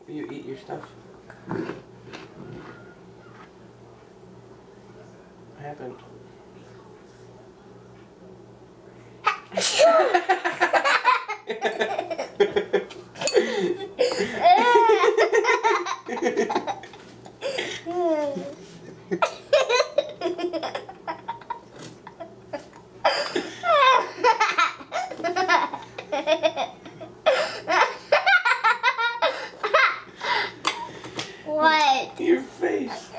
Will you eat your stuff? What happened? What? Your face.